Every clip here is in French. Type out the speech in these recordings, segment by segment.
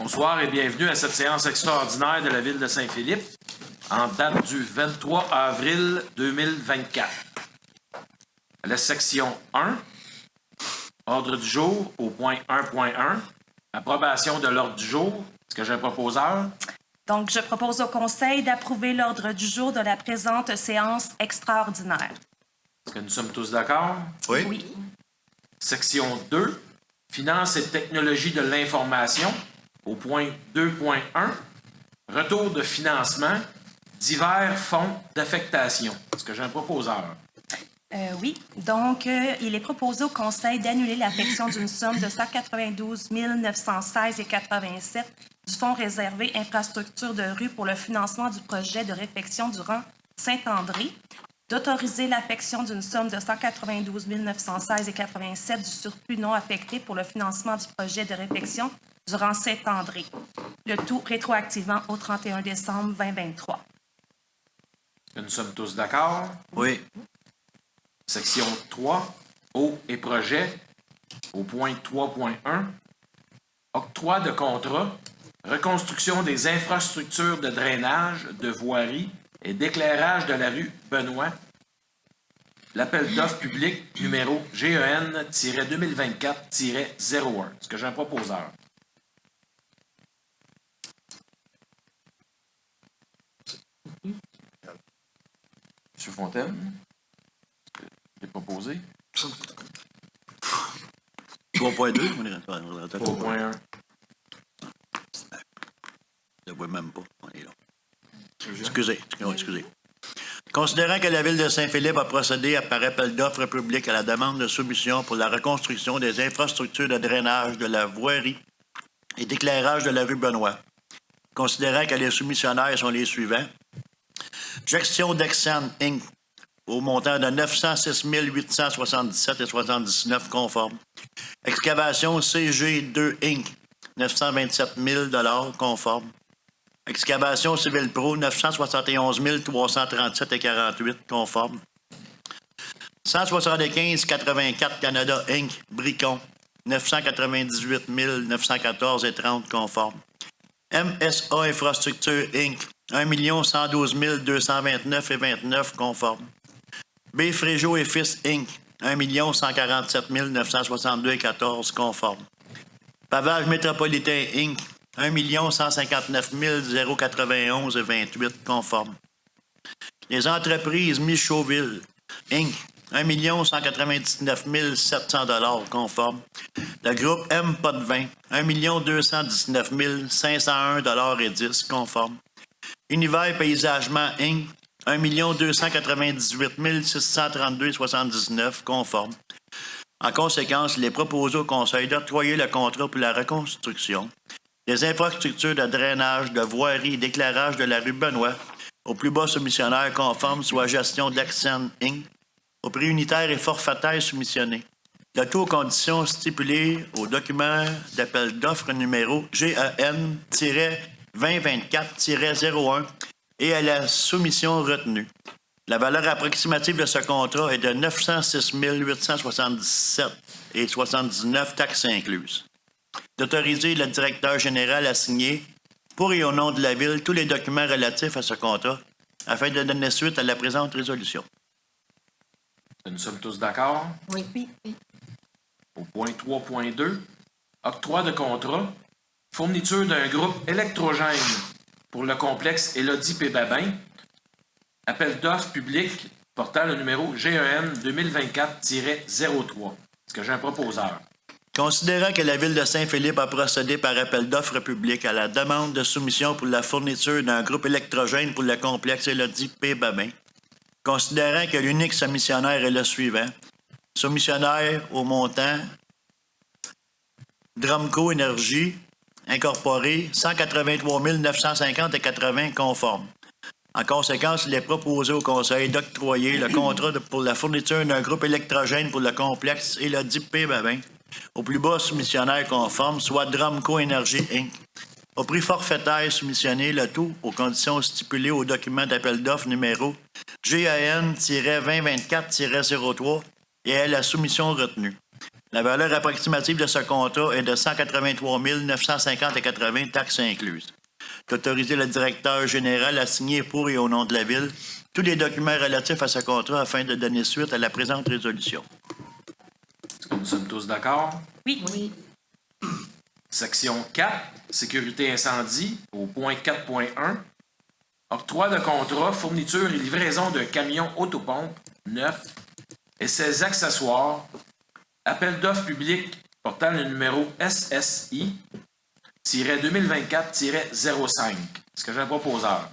Bonsoir et bienvenue à cette séance extraordinaire de la Ville de Saint-Philippe en date du 23 avril 2024. La section 1, ordre du jour au point 1.1, approbation de l'ordre du jour. Est-ce que j'ai un proposeur? Donc, je propose au Conseil d'approuver l'ordre du jour de la présente séance extraordinaire. Est-ce que nous sommes tous d'accord? Oui. Section 2, finances et technologies de l'information, au point 2.1, retour de financement, divers fonds d'affectation. Est-ce que j'ai un proposeur? Oui. Donc, il est proposé au Conseil d'annuler l'affection d'une somme de 192 916,87 du Fonds réservé infrastructure de rue pour le financement du projet de réfection du rang Saint-André, d'autoriser l'affection d'une somme de 192 916,87 du surplus non affecté pour le financement du projet de réfection du rang Saint-André, le tout rétroactivement au 31 décembre 2023. Est-ce que nous sommes tous d'accord? Oui. Section 3, eau et projet, au point 3.1, octroi de contrat, reconstruction des infrastructures de drainage, de voirie et d'éclairage de la rue Benoît. L'appel d'offres public numéro GEN-2024-01. Est-ce que j'ai un proposeur? Monsieur Fontaine? Est proposé? 3.2, on est 3.1. Je ne vois même pas. On est là. Excusez. Considérant que la Ville de Saint-Philippe a procédé par appel d'offres public à la demande de soumission pour la reconstruction des infrastructures de drainage, de la voirie et d'éclairage de la rue Benoît, considérant que les soumissionnaires sont les suivants. Gestion d'Exxon Inc. au montant de 906 877,79 conforme. Excavation CG2 Inc. 927 000 conforme. Excavation Civil Pro 971 337,48 conforme. 175 84 Canada Inc. Bricon 998 914,30 conforme. MSA Infrastructure Inc. 1 112 229,29 conforme. B. Fréjot et Fils Inc. 1 147 962,14 conforme. Pavage Métropolitain Inc. 1 159 091,28 conforme. Les entreprises Michauville Inc. 1 199 700 conforme. Le groupe M. Potvin 1 219 501,10 conforme. Univers Paysagement Inc. 1 298 632,79 conforme. En conséquence, il est proposé au Conseil d'octroyer le contrat pour la reconstruction des infrastructures de drainage, de voirie et d'éclairage de la rue Benoît au plus bas soumissionnaire conforme, soit Gestion d'Exxon Inc., au prix unitaire et forfaitaire soumissionné. Le tout aux conditions stipulées au document d'appel d'offres numéro GEN-2024-01 et à la soumission retenue. La valeur approximative de ce contrat est de 906 877,79 taxes incluses. D'autoriser le directeur général à signer, pour et au nom de la Ville, tous les documents relatifs à ce contrat afin de donner suite à la présente résolution. Nous sommes tous d'accord? Oui. Au point 3.2, octroi de contrat, fourniture d'un groupe électrogène pour le complexe Élodie P. Babin, appel d'offres public portant le numéro GEN 2024-03. Est-ce que j'ai un proposeur? Considérant que la Ville de Saint-Philippe a procédé par appel d'offres public à la demande de soumission pour la fourniture d'un groupe électrogène pour le complexe Élodie P. Babin, considérant que l'unique soumissionnaire est le suivant, soumissionnaire au montant Drumco Énergie Incorporé 183 950,80 conforme. En conséquence, il est proposé au Conseil d'octroyer le contrat pour la fourniture d'un groupe électrogène pour le complexe Élodie P. Babin au plus bas soumissionnaire conforme, soit Drumco Énergie Inc. Au prix forfaitaire soumissionné, le tout aux conditions stipulées au document d'appel d'offres numéro GAN-2024-03 et à la soumission retenue. La valeur approximative de ce contrat est de 183 950,80 taxes incluses. D'autoriser le directeur général à signer pour et au nom de la Ville tous les documents relatifs à ce contrat afin de donner suite à la présente résolution. Est-ce que nous sommes tous d'accord? Oui. Oui. Section 4, sécurité incendie, au point 4.1. Octroi de contrat, fourniture et livraison d'un camion autopompe neuf et ses accessoires. Appel d'offres public portant le numéro SSI-2024-05. Est-ce que j'ai un proposeur?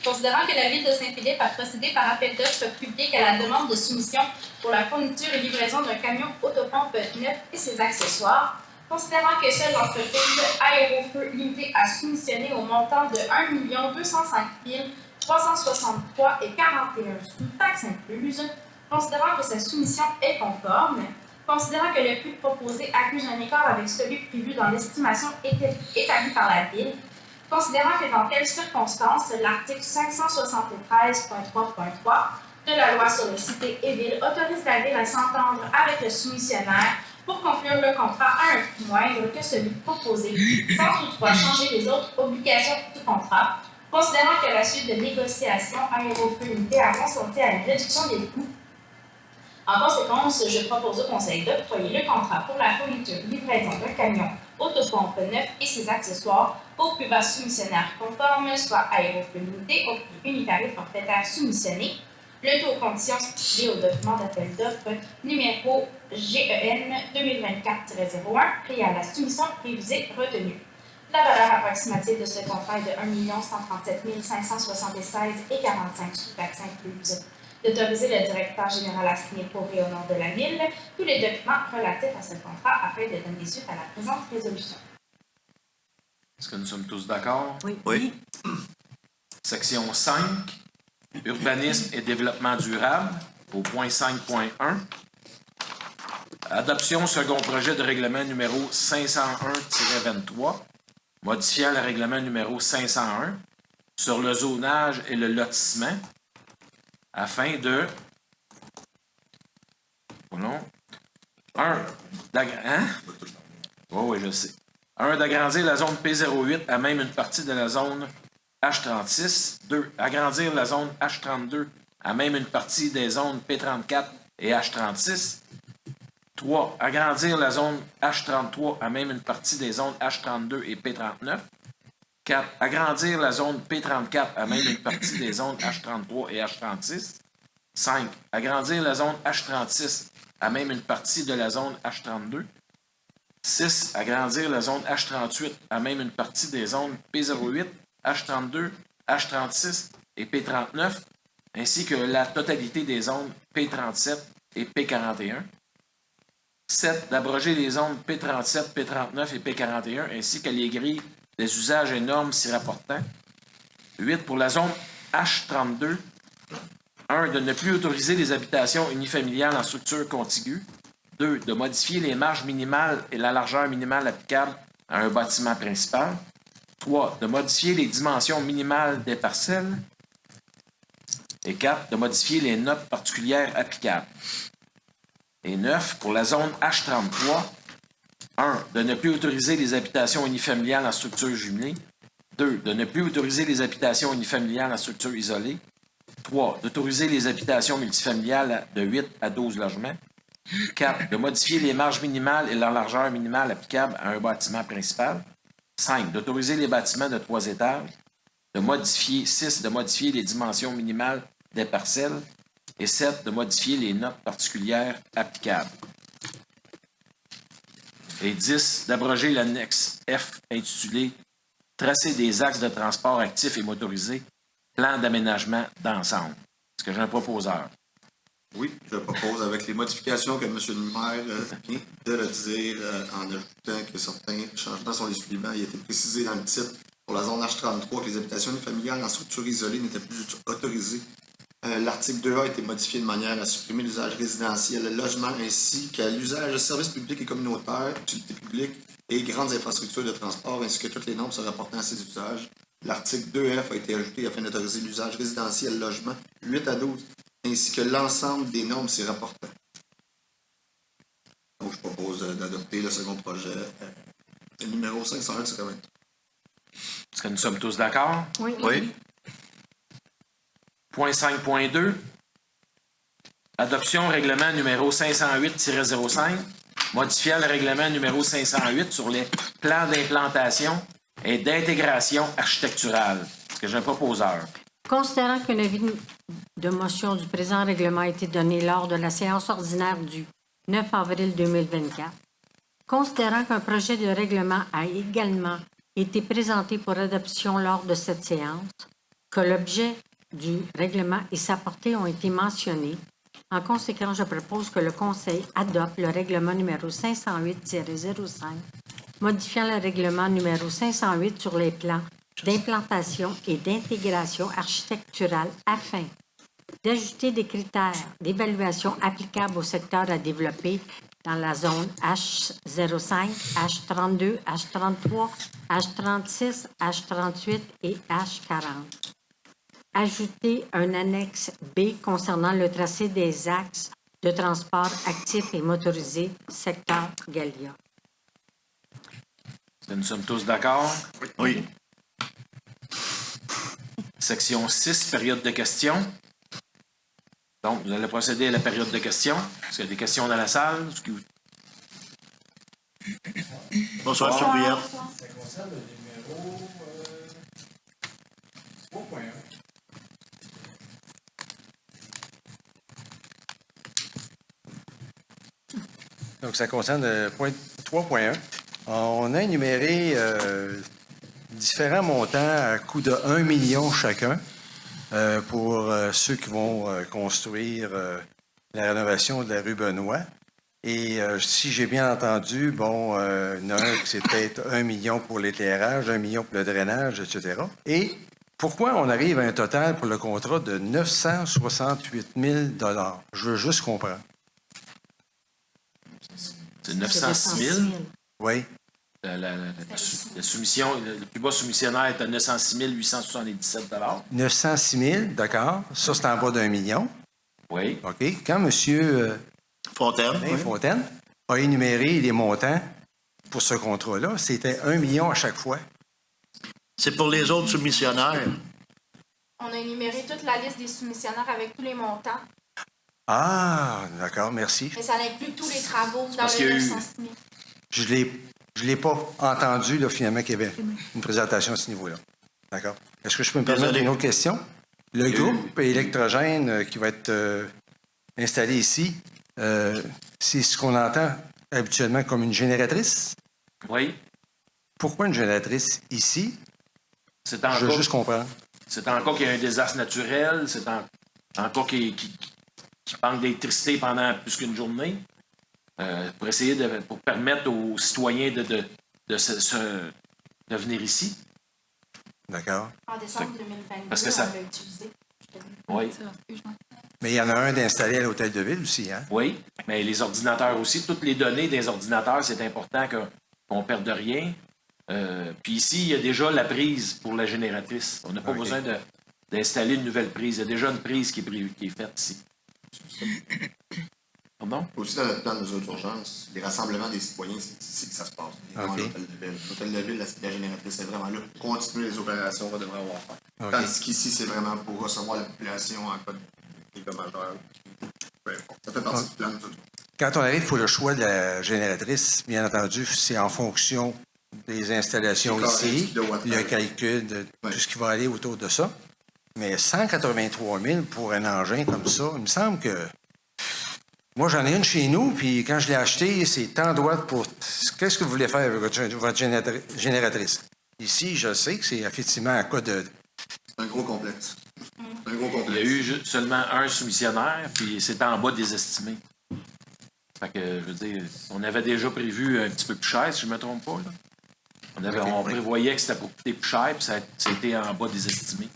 Considérant que la Ville de Saint-Philippe a procédé par appel d'offres public à la demande de soumission pour la fourniture et livraison d'un camion autopompe neuf et ses accessoires, considérant que seule l'entreprise Aérofeu Limitée a soumissionné au montant de 1 205 363,41 sous taxes incluses, considérant que sa soumission est conforme, considérant que le prix proposé accuse un écart avec celui prévu dans l'estimation établie par la Ville, considérant que dans telles circonstances, l'article 573.3.3 de la loi sur le cité et ville autorise la Ville à s'entendre avec le soumissionnaire pour conclure le contrat à un prix moindre que celui proposé, sans toutefois changer les autres obligations du contrat, considérant que la suite de négociations Aérofeu Limitée a consenti à une réduction des coûts. En conséquence, je propose au Conseil d'octroyer le contrat pour la fourniture livraison d'un camion autopompe neuf et ses accessoires au plus bas soumissionnaire conforme, soit Aérofeu Limitée, au prix unitaire forfaitaire soumissionné, le tout aux conditions stipulées au document d'appel d'offres numéro GEN 2024-01, pris à la soumission révisée retenue. La valeur approximative de ce contrat est de 1 137 576,45 sous taxes incluses. D'autoriser le directeur général à signer pour et au nom de la Ville tous les documents relatifs à ce contrat afin de donner suite à la présente résolution. Est-ce que nous sommes tous d'accord? Oui. Section 5, urbanisme et développement durable, au point 5.1. Adoption second projet de règlement numéro 501-23, modifiant le règlement numéro 501 sur le zonage et le lotissement, afin de... Non. Oui, je sais. 1. D'agrandir la zone P08 à même une partie de la zone H36. 2. Agrandir la zone H32 à même une partie des zones P34 et H36. 3. Agrandir la zone H33 à même une partie des zones H32 et P39. 4. Agrandir la zone P34 à même une partie des zones H33 et H36. 5. Agrandir la zone H36 à même une partie de la zone H32. 6. Agrandir la zone H38 à même une partie des zones P08, H32, H36 et P39, ainsi que la totalité des zones P37 et P41. 7. D'abroger les zones P37, P39 et P41, ainsi que les grilles des usages et normes s'y rapportant. 8. Pour la zone H32, 1. De ne plus autoriser les habitations unifamiliales en structure contiguë. 2. De modifier les marges minimales et la largeur minimale applicable à un bâtiment principal. 3. De modifier les dimensions minimales des parcelles. Et 4. De modifier les notes particulières applicables. Et 9. Pour la zone H33, 1. De ne plus autoriser les habitations unifamiliales en structure jumelée. 2. De ne plus autoriser les habitations unifamiliales en structure isolée. 3. D'autoriser les habitations multifamiliales de 8 à 12 logements. 4. De modifier les marges minimales et la largeur minimale applicable à un bâtiment principal. 5. D'autoriser les bâtiments de 3 étages. 6. De modifier les dimensions minimales des parcelles. Et 7. De modifier les notes particulières applicables. Et 10. D'abroger l'annexe F intitulée « Tracer des axes de transport actifs et motorisés, plan d'aménagement d'ensemble ». Est-ce que j'ai un proposeur? Oui, je propose avec les modifications que M. le maire vient de le dire en ajoutant que certains changements sont les suivants. Il a été précisé dans le titre pour la zone H33 que les habitations familiales en structure isolée n'étaient plus autorisées. L'article 2A a été modifié de manière à supprimer l'usage résidentiel, le logement ainsi que l'usage de services publics et communautaires, utilités publiques et grandes infrastructures de transport ainsi que toutes les normes se rapportant à ces usages. L'article 2F a été ajouté afin d'autoriser l'usage résidentiel logement 8 à 12, ainsi que l'ensemble des normes s'y rapportant. Donc, je propose d'adopter le second projet, le numéro 501-80. Est-ce que nous sommes tous d'accord? Oui. Point 5.2. Adoption règlement numéro 508-05, modifiant le règlement numéro 508 sur les plans d'implantation et d'intégration architecturale. Est-ce que j'ai un proposeur? Considérant qu'un avis de motion du présent règlement a été donné lors de la séance ordinaire du 9 avril 2024, considérant qu'un projet de règlement a également été présenté pour adoption lors de cette séance, que l'objet du règlement et sa portée ont été mentionnés, en conséquence, je propose que le Conseil adopte le règlement numéro 508-05, modifiant le règlement numéro 508 sur les plans d'implantation et d'intégration architecturale afin d'ajouter des critères d'évaluation applicables au secteur à développer dans la zone H05, H32, H33, H36, H38 et H40. Ajouter un annexe B concernant le tracé des axes de transport actifs et motorisés, secteur Galia. Est-ce que nous sommes tous d'accord? Oui. Section 6, période de questions. Donc, vous allez procéder à la période de questions. Est-ce qu'il y a des questions dans la salle? Bonsoir, M. Brière. Ça concerne le numéro 3.1. Donc, ça concerne le point 3.1. On a énuméré différents montants à coût de 1 million chacun pour ceux qui vont construire la rénovation de la rue Benoît. Et si j'ai bien entendu, bon, il y en a un qui c'est peut-être 1 million pour l'éclairage, 1 million pour le drainage, etc. Et pourquoi on arrive à un total pour le contrat de 968 000 $? Je veux juste comprendre. C'est 906 000. Oui. Oui. La soumission, le plus bas soumissionnaire est à 906 877 $. 906 000, d'accord. Ça, c'est en bas d'1 million. Oui. OK. Quand M. Fontaine. Fontaine a énuméré les montants pour ce contrat-là, c'était 1 million à chaque fois. C'est pour les autres soumissionnaires. On a énuméré toute la liste des soumissionnaires avec tous les montants, Ah, d'accord, merci. mais ça inclut tous les travaux dans parce qu'il y les a eu- 906 000. Je l'ai pas entendu, là, finalement, qu'il y avait une présentation à ce niveau-là. D'accord. Est-ce que je peux me permettre Désolé. une autre question? Le groupe électrogène qui va être installé ici, c'est ce qu'on entend habituellement comme une génératrice? Oui. Pourquoi une génératrice ici? C'est en Je veux cas, juste comprendre. c'est en cas qu'il y a un désastre naturel, c'est en cas qu'il manque d'électricité pendant plus qu'une journée, pour essayer pour permettre aux citoyens de venir ici. D'accord. En décembre 2022, Parce que ça- on l'a utilisé. Oui. Mais il y en a un d'installé à l'hôtel de ville aussi, hein? Oui, mais les ordinateurs aussi, toutes les données des ordinateurs, c'est important qu'on ne perde rien. Puis ici, il y a déjà la prise pour la génératrice. On n'a pas OK. besoin d'installer une nouvelle prise. Il y a déjà une prise qui est faite ici. Pardon? Aussi, dans notre plan de mesures d'urgence, les rassemblements des citoyens, c'est ici que ça se passe. Vraiment, OK. l'hôtel de ville. L'hôtel de ville, la génératrice est vraiment là. Continuer les opérations, on devrait avoir fait. OK. Tandis qu'ici, c'est vraiment pour recevoir la population en cas de dégâts majeurs. Peu importe. Ça fait partie du plan de mesures d'urgence. Quand on arrive pour le choix de la génératrice, bien entendu, c'est en fonction des installations C'est correct, ici, de wattage. le calcul de Oui. tout ce qui va aller autour de ça. Mais 183 000 pour un engin comme ça, il me semble que... Moi, j'en ai une chez nous, puis quand je l'ai acheté, c'est tant droite pour... Qu'est-ce que vous voulez faire avec votre génératrice? Ici, je sais que c'est effectivement à cas de... C'est un gros complexe. C'est un gros Il y a complexe. eu seulement un soumissionnaire, puis c'était en bas des estimés. Fait que, je veux dire, on avait déjà prévu un petit peu plus cher, si je ne me trompe pas. Là. On prévoyait que c'était pour coûter plus cher, puis c'était en bas des estimés.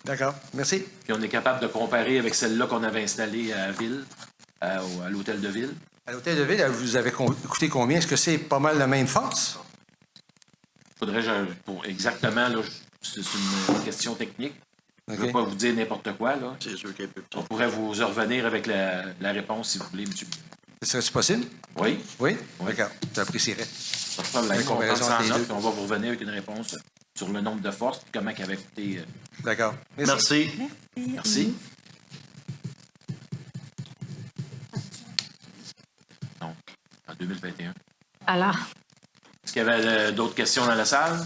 D'accord, merci. Puis on est capable de comparer avec celle-là qu'on avait installée à Ville, à l'hôtel de Ville. À l'hôtel de ville, vous avez coûté combien? Est-ce que c'est pas mal la même force? faudrait, pour exactement, là, c'est une question technique. Je ne OK. veux pas vous dire n'importe quoi, là. C'est sûr qu'il y a plus de On pourrait vous revenir avec la réponse, si vous voulez, M. Serait-ce possible? Oui, Oui? Oui. D'accord. J'apprécierais. pas de problème. Avec On va prendre comparaison ça en entre les note, deux. puis on va vous revenir avec une réponse sur le nombre de forces, puis comment qu'elle avait coûté. D'accord. Merci. Merci. Non, en 2021. Alors, Est-ce qu'il y avait d'autres questions dans la salle?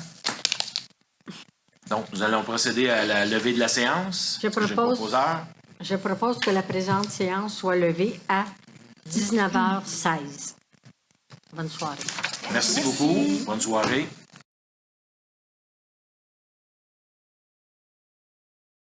Donc, nous allons procéder à la levée de la séance. Je Est-ce que j'ai le propose- proposeur? je propose que la présente séance soit levée à 19h16. Bonne soirée. Merci beaucoup. Bonne soirée.